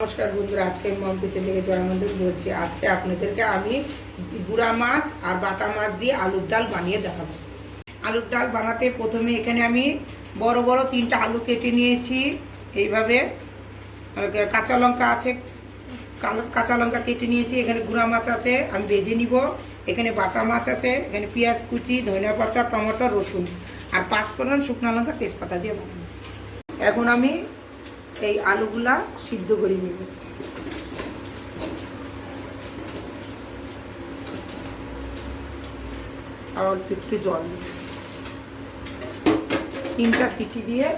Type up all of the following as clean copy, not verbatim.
নমস্কার বন্ধুরা, আজকে মম কিচেন থেকে জয়ানন্দ বলছি। আজকে আপনাদেরকে আমি গুড়া মাছ আর বাটা মাছ দিয়ে আলুর ডাল বানিয়ে দেখাবো। আলুর ডাল বানাতে প্রথমে এখানে আমি বড় বড় 3টা আলু কেটে নিয়েছি এইভাবে। কাঁচা লঙ্কা আছে, কাঁচা লঙ্কা কেটে নিয়েছি। এখানে গুড়া মাছ আছে, আমি ভেজে নিব। এখানে বাটা মাছ আছে, এখানে পেঁয়াজ কুচি, ধনিয়া পাতা, টমেটো, রসুন আর 5 ফোড়ন, শুকনো লঙ্কা, তেজপাতা দিয়ে বানাবো। এখন আমি এই আলুগুলা সিদ্ধ করে নিব। আর একটু জল দিব, 3টা সিটি দিয়ে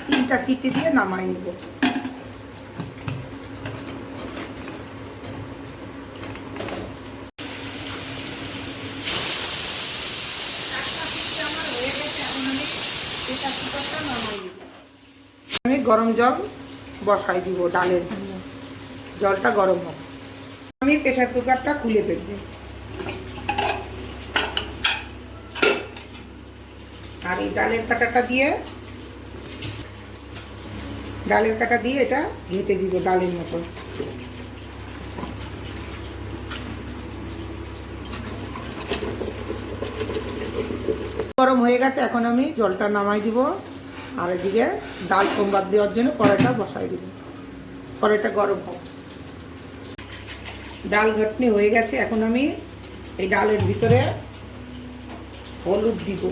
তিনটা সিটি দিয়ে নামাই নিব। আমি গরম জল বসাই দিব ডালের জন্য, জলটা গরম হবে। আমি প্রেসার কুকারটা খুলে ফেলব আর এই ডালের কাঁটা দিয়ে এটা ঘেঁটে দিব ডালের মতো। গরম হয়ে গেছে, এখন আমি জলটা নামাই দিব। আর এদিকে ডাল সোমবার দেওয়ার জন্য কড়াইটা বসাই দিব। কড়াইটা গরম হোক। ডাল ঘাটনি হয়ে গেছে, এখন আমি এই ডালের ভিতরে হলুদ দিব।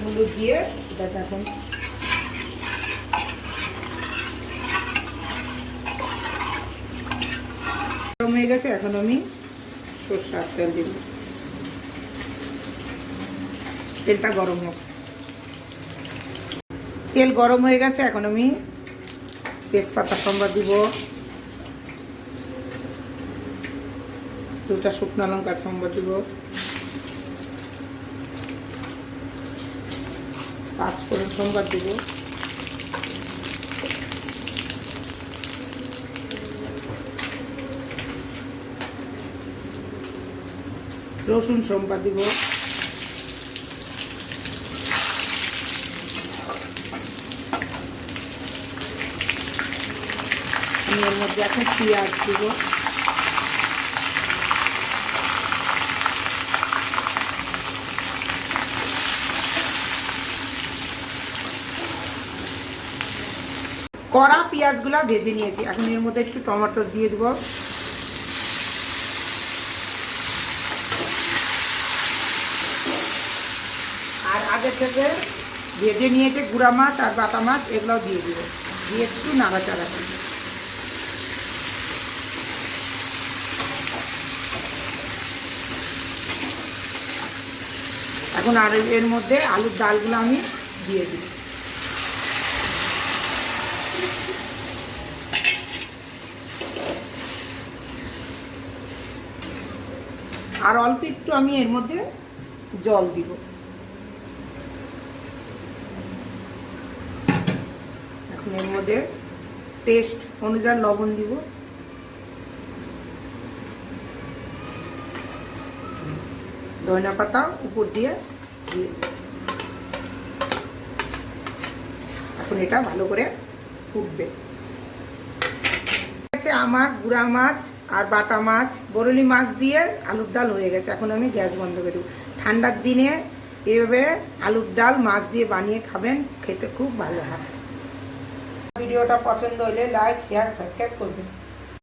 হলুদ দিয়ে এটা এখন গরম হয়ে গেছে, এখন আমি সরষের তেল দিব। তেলটা গরম হোক। তেল গরম হয়ে গেছে, এখন আমি তেজপাতা সম্বাদ দিব, 2টা শুকনো লঙ্কা সম্বাদ দিব, 5 ফোড়ন সম্বাদ দিব, রসুন সম্বাদ দিব, আমি এর মধ্যে এখন পেঁয়াজ দিব, কড়া পেঁয়াজগুলো ভেজে নিয়েছি। এখন এর মধ্যে একটু টমেটো দিয়ে দিব, আর আগে থেকে ভেজে নিয়েছে গুঁড়া মাছ আর বাটা মাছ, এগুলোও দিয়ে দিব, দিয়ে একটু নাড়াচাড়া করব। এখন আর এর মধ্যে আলুর ডালগুলো আমি দিয়ে দিই। আর অল্প একটু আমি এর মধ্যে জল দিব। এখন এর মধ্যে টেস্ট অনুযায়ী লবণ দিব, ধনিয়া পাতা উপর দিয়ে এখন এটা ভালো করে ফুটবে। আমার গুঁড়া মাছ আর বাটা মাছ, বরলি মাছ দিয়ে আলুর ডাল হয়ে গেছে। এখন আমি গ্যাস বন্ধ করে দেব। ঠান্ডার দিনে এভাবে আলুর ডাল মাছ দিয়ে বানিয়ে খাবেন, খেতে খুব ভালো হয়। ভিডিওটা পছন্দ হলে লাইক, শেয়ার, সাবস্ক্রাইব করবেন।